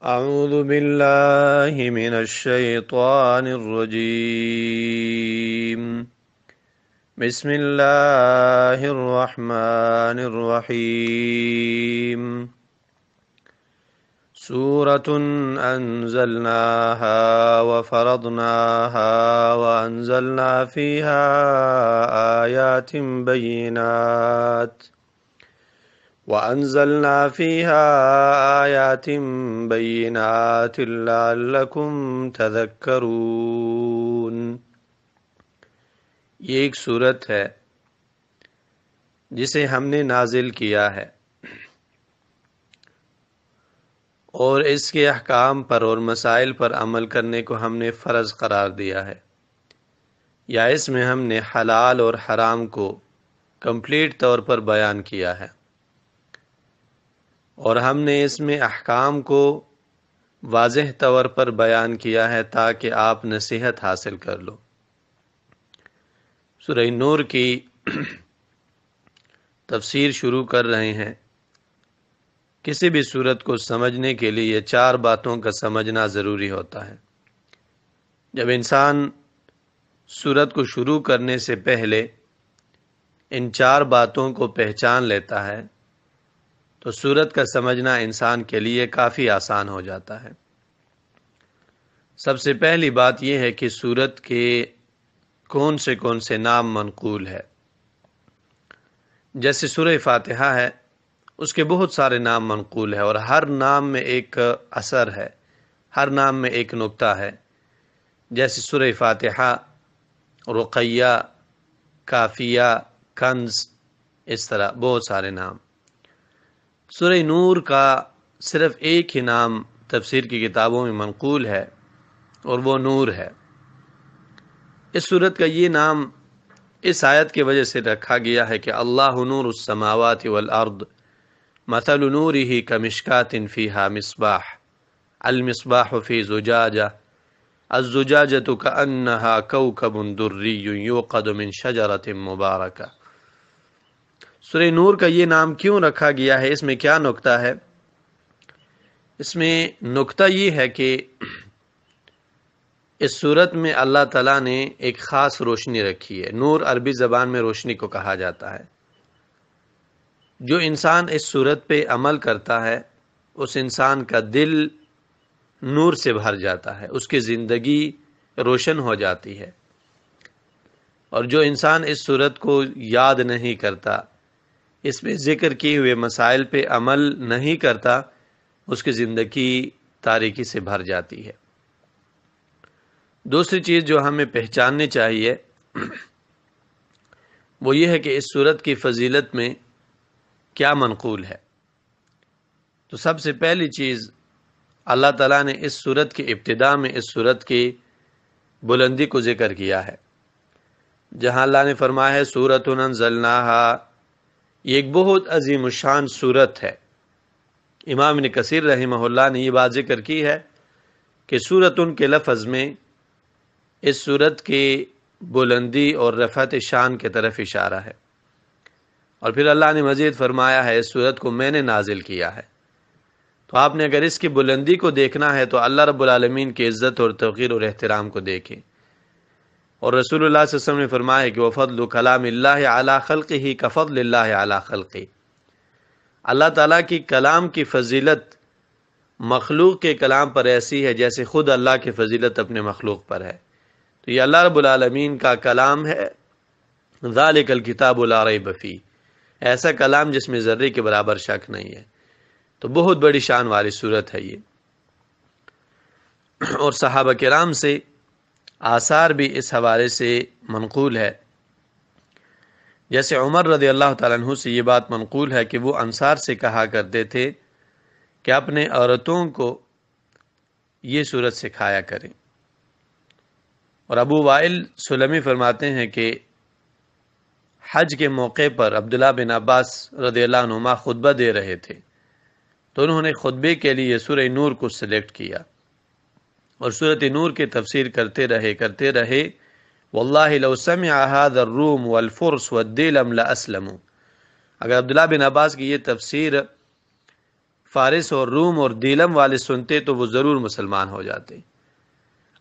أعوذ بالله من الشيطان الرجيم بسم الله الرحمن الرحيم سورة أنزلناها وفرضناها وأنزلنا فيها آيات بينات لعلكم تذکرون۔ یہ ایک سورت ہے جسے ہم نے نازل کیا ہے اور اس کے احکام پر اور مسائل پر عمل کرنے کو ہم نے فرض قرار دیا ہے، یا اس میں ہم نے حلال اور حرام کو کمپلیٹ طور پر بیان کیا ہے، اور ہم نے اس میں احکام کو واضح طور پر بیان کیا ہے تاکہ آپ نصیحت حاصل کر لو۔ سورہ نور کی تفسیر شروع کر رہے ہیں۔ کسی بھی سورت کو سمجھنے کے لیے 4 باتوں کا سمجھنا ضروری ہوتا ہے۔ جب انسان سورت کو شروع کرنے سے پہلے ان 4 باتوں کو پہچان لیتا ہے تو سورت کا سمجھنا انسان کے لیے کافی آسان ہو جاتا ہے۔ سب سے پہلی بات یہ ہے کہ سورت کے کون سے نام منقول ہے۔ جیسے سورہ فاتحہ ہے، اس کے بہت سارے نام منقول ہے، اور ہر نام میں ایک اثر ہے، ہر نام میں ایک نکتہ ہے۔ جیسے سورہ فاتحہ، رقیہ، کافیہ، کنز، اس طرح بہت سارے نام۔ سورہ نور کا صرف ایک ہی نام تفسیر کی کتابوں میں منقول ہے، اور وہ نور ہے۔ اس سورت کا یہ نام اس آیت کی وجہ سے رکھا گیا ہے کہ اللہ نور السماوات والارض مثل نورہ کمشکاۃ فیہا مصباح المصباح فی زجاجہ الزجاجۃ کأنہا کوکب دری یوقد من شجرۃ مبارکہ۔ سورہ نور کا یہ نام کیوں رکھا گیا ہے؟ اس میں کیا نکتہ ہے؟ اس میں نکتہ یہ ہے کہ اس سورت میں اللہ تعالیٰ نے ایک خاص روشنی رکھی ہے۔ نور عربی زبان میں روشنی کو کہا جاتا ہے۔ جو انسان اس سورت پہ عمل کرتا ہے اس انسان کا دل نور سے بھر جاتا ہے، اس کی زندگی روشن ہو جاتی ہے۔ اور جو انسان اس سورت کو یاد نہیں کرتا، اس میں ذکر کیے ہوئے مسائل پہ عمل نہیں کرتا، اس کی زندگی تاریکی سے بھر جاتی ہے۔ دوسری چیز جو ہمیں پہچاننی چاہیے وہ یہ ہے کہ اس سورت کی فضیلت میں کیا منقول ہے۔ تو سب سے پہلی چیز، اللہ تعالیٰ نے اس سورت کی ابتدا میں اس سورت کی بلندی کو ذکر کیا ہے، جہاں اللہ نے فرمایا ہے سورۃ انزلناہا، یہ ایک بہت عظیم الشان سورت ہے۔ امام ابن کثیر رحمہ اللہ نے یہ بات ذکر کی ہے کہ سورۃ کے لفظ میں اس سورت کی بلندی اور رفعت شان کی طرف اشارہ ہے، اور پھر اللہ نے مزید فرمایا ہے اس سورت کو میں نے نازل کیا ہے۔ تو آپ نے اگر اس کی بلندی کو دیکھنا ہے تو اللہ رب العالمین کی عزت اور توقیر اور احترام کو دیکھیں۔ اور رسول اللہ صلی اللہ علیہ وسلم نے فرمایا کہ وَفَضْلُ كَلَامِ اللَّهِ عَلَى خَلْقِهِ كَفَضْلِ اللَّهِ عَلَى خَلْقِهِ، اللہ تعالیٰ کی کلام کی فضیلت مخلوق کے کلام پر ایسی ہے جیسے خود اللہ کی فضیلت اپنے مخلوق پر ہے۔ تو یہ اللہ رب العالمین کا کلام ہے، ذَلِكَ الْكِتَابُ لَا رَيْبَ فِيهِ، ایسا کلام جس میں ذرے کے برابر شک نہیں ہے۔ تو بہت بڑی شان والی صورت ہے یہ، اور صحابہ کرام سے آثار بھی اس حوالے سے منقول ہے۔ جیسے عمر رضی اللہ تعالیٰ عنہ سے یہ بات منقول ہے کہ وہ انصار سے کہا کرتے تھے کہ اپنے عورتوں کو یہ صورت سکھایا کریں۔ اور ابو وائل سلمی فرماتے ہیں کہ حج کے موقع پر عبداللہ بن عباس رضی اللہ عنہما خطبہ دے رہے تھے، تو انہوں نے خطبے کے لیے سورہ نور کو سلیکٹ کیا، اور سورۃ نور کی تفسیر کرتے رہے واللہ لو سمع هذا الروم والفرس والدیلم لاسلموا۔ اگر عبداللہ بن عباس کی یہ تفسیر فارس اور روم اور دیلم والے سنتے تو وہ ضرور مسلمان ہو جاتے۔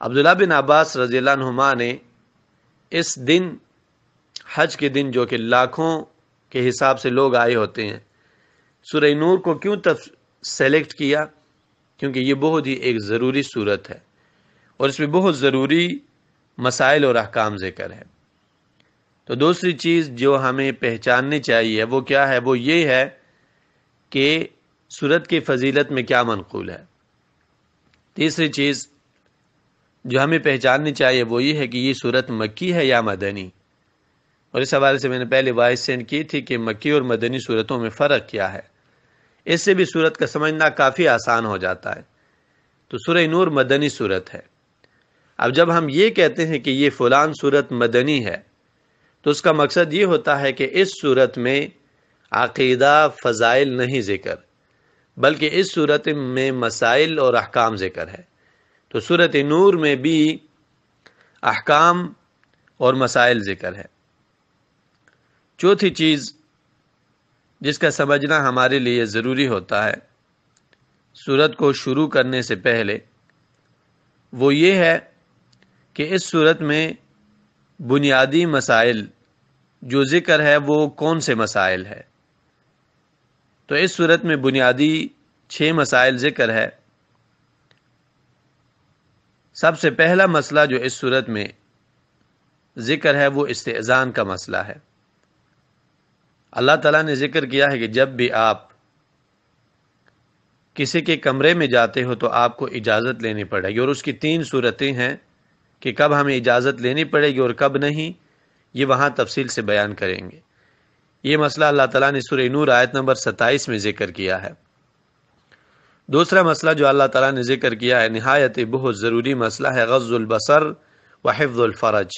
عبداللہ بن عباس رضی اللہ عنہما نے اس دن، حج کے دن جو کہ لاکھوں کے حساب سے لوگ آئے ہوتے ہیں، سورہ نور کو کیوں سیلیکٹ کیا؟ کیونکہ یہ بہت ہی ایک ضروری صورت ہے اور اس میں بہت ضروری مسائل اور احکام ذکر ہے۔ تو دوسری چیز جو ہمیں پہچاننی چاہیے وہ کیا ہے؟ وہ یہ ہے کہ سورت کی فضیلت میں کیا منقول ہے۔ تیسری چیز جو ہمیں پہچاننی چاہیے وہ یہ ہے کہ یہ سورت مکی ہے یا مدنی، اور اس حوالے سے میں نے پہلے وائس سینڈ کی تھی کہ مکی اور مدنی صورتوں میں فرق کیا ہے۔ اس سے بھی سورت کا سمجھنا کافی آسان ہو جاتا ہے۔ تو سورہ نور مدنی صورت ہے۔ اب جب ہم یہ کہتے ہیں کہ یہ فلان صورت مدنی ہے تو اس کا مقصد یہ ہوتا ہے کہ اس صورت میں عقیدہ فضائل نہیں ذکر، بلکہ اس صورت میں مسائل اور احکام ذکر ہے۔ تو سورۃ نور میں بھی احکام اور مسائل ذکر ہے۔ چوتھی چیز جس کا سمجھنا ہمارے لیے ضروری ہوتا ہے سورت کو شروع کرنے سے پہلے، وہ یہ ہے کہ اس سورت میں بنیادی مسائل جو ذکر ہے وہ کون سے مسائل ہے۔ تو اس سورت میں بنیادی 6 مسائل ذکر ہے۔ سب سے پہلا مسئلہ جو اس سورت میں ذکر ہے وہ استئذان کا مسئلہ ہے۔ اللہ تعالیٰ نے ذکر کیا ہے کہ جب بھی آپ کسی کے کمرے میں جاتے ہو تو آپ کو اجازت لینی پڑے گی، اور اس کی 3 صورتیں ہیں کہ کب ہمیں اجازت لینی پڑے گی اور کب نہیں، یہ وہاں تفصیل سے بیان کریں گے۔ یہ مسئلہ اللہ تعالیٰ نے سورہ نور آیت نمبر 27 میں ذکر کیا ہے۔ دوسرا مسئلہ جو اللہ تعالیٰ نے ذکر کیا ہے، نہایت بہت ضروری مسئلہ ہے، غض البصر و حفظ الفرج،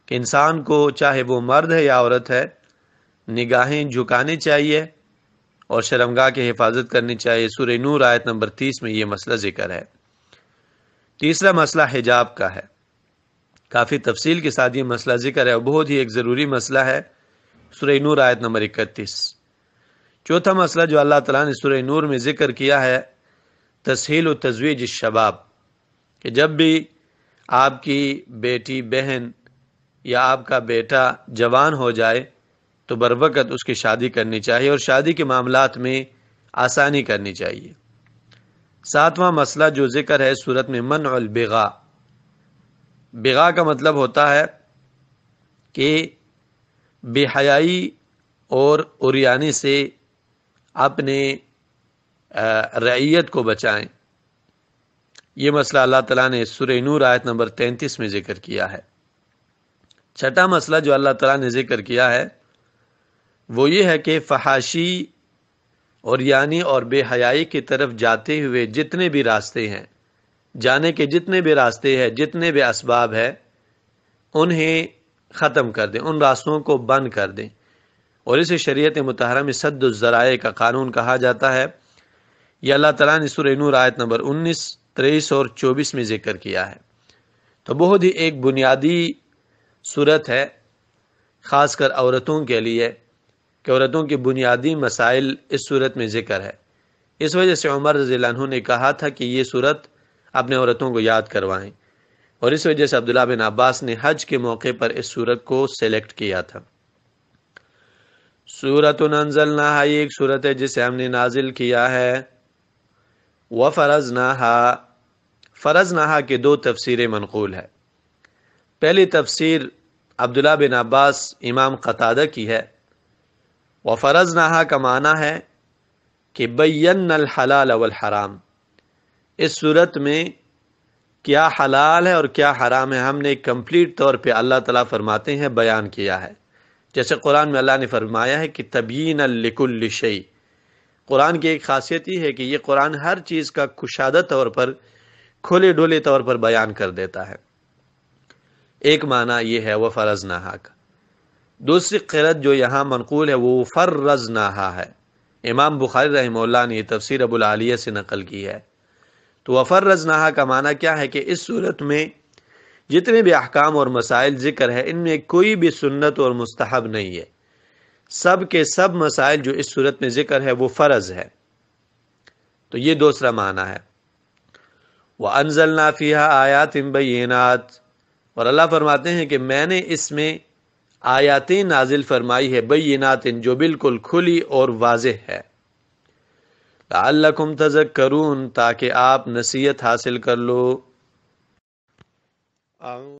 کہ انسان کو چاہے وہ مرد ہے یا عورت ہے نگاہیں جھکانی چاہیے اور شرمگاہ کی حفاظت کرنی چاہیے۔ سورہ نور آیت نمبر 30 میں یہ مسئلہ ذکر ہے۔ تیسرا مسئلہ حجاب کا ہے، کافی تفصیل کے ساتھ یہ مسئلہ ذکر ہے اور بہت ہی ایک ضروری مسئلہ ہے، سورہ نور آیت نمبر 31۔ چوتھا مسئلہ جو اللہ تعالیٰ نے سورہ نور میں ذکر کیا ہے، تسہیل و تزویج الشباب، کہ جب بھی آپ کی بیٹی بہن یا آپ کا بیٹا جوان ہو جائے تو بروقت اس کی شادی کرنی چاہیے اور شادی کے معاملات میں آسانی کرنی چاہیے۔ ساتواں مسئلہ جو ذکر ہے سورت میں، منع البغاء۔ بغاء کا مطلب ہوتا ہے کہ بے حیائی اور عریانی سے اپنے رعیت کو بچائیں۔ یہ مسئلہ اللہ تعالیٰ نے سورہ نور آیت نمبر 33 میں ذکر کیا ہے۔ چھٹا مسئلہ جو اللہ تعالیٰ نے ذکر کیا ہے وہ یہ ہے کہ فحاشی عریانی اور بے حیائی کی طرف جاتے ہوئے جتنے بھی راستے ہیں، جانے کے جتنے بھی راستے ہیں، جتنے بھی اسباب ہیں، انہیں ختم کر دیں، ان راستوں کو بند کر دیں، اور اسے شریعت مطہرہ میں سد الذرائع کا قانون کہا جاتا ہے۔ یہ اللہ تعالیٰ نے سورہ نور آیت نمبر 19، 23 اور 24 میں ذکر کیا ہے۔ تو بہت ہی ایک بنیادی صورت ہے، خاص کر عورتوں کے لیے، کہ عورتوں کے بنیادی مسائل اس صورت میں ذکر ہے۔ اس وجہ سے عمر رضی اللہ عنہ نے کہا تھا کہ یہ صورت اپنے عورتوں کو یاد کروائیں، اور اس وجہ سے عبداللہ بن عباس نے حج کے موقع پر اس صورت کو سیلیکٹ کیا تھا۔ سورۃ انزلناہا، یہ ایک صورت ہے جسے ہم نے نازل کیا ہے۔ وفرضناہا، فرضناہا کے 2 تفسیریں منقول ہے۔ پہلی تفسیر عبداللہ بن عباس امام قتادہ کی ہے۔ وفرضناہا کا معنی ہے کہ بینا الحلال والحرام، اس صورت میں کیا حلال ہے اور کیا حرام ہے ہم نے کمپلیٹ طور پہ، اللہ تعالیٰ فرماتے ہیں، بیان کیا ہے۔ جیسے قرآن میں اللہ نے فرمایا ہے کہ تبیینا لکل شیء، قرآن کی ایک خاصیت یہ ہے کہ یہ قرآن ہر چیز کا کشادہ طور پر، کھلے ڈولے طور پر بیان کر دیتا ہے۔ ایک معنی یہ ہے وفرضناہا کا۔ دوسری قرأت جو یہاں منقول ہے وہ فرضناہا ہے۔ امام بخاری رحمہ اللہ نے یہ تفسیر ابو العالیہ سے نقل کی ہے۔ تو وفرضناہا کا معنی کیا ہے کہ اس صورت میں جتنے بھی احکام اور مسائل ذکر ہے ان میں کوئی بھی سنت اور مستحب نہیں ہے، سب کے سب مسائل جو اس صورت میں ذکر ہے وہ فرض ہے۔ تو یہ دوسرا معنی ہے۔ وَأَنزَلْنَا فِيهَا آيَاتٍ بَيِّنَاتٍ، اور اللہ فرماتے ہیں کہ میں نے اس میں آیاتیں نازل فرمائی ہے، بینات جو بالکل کھلی اور واضح ہے، لعلکم تذکرون تاکہ آپ نصیحت حاصل کر لو۔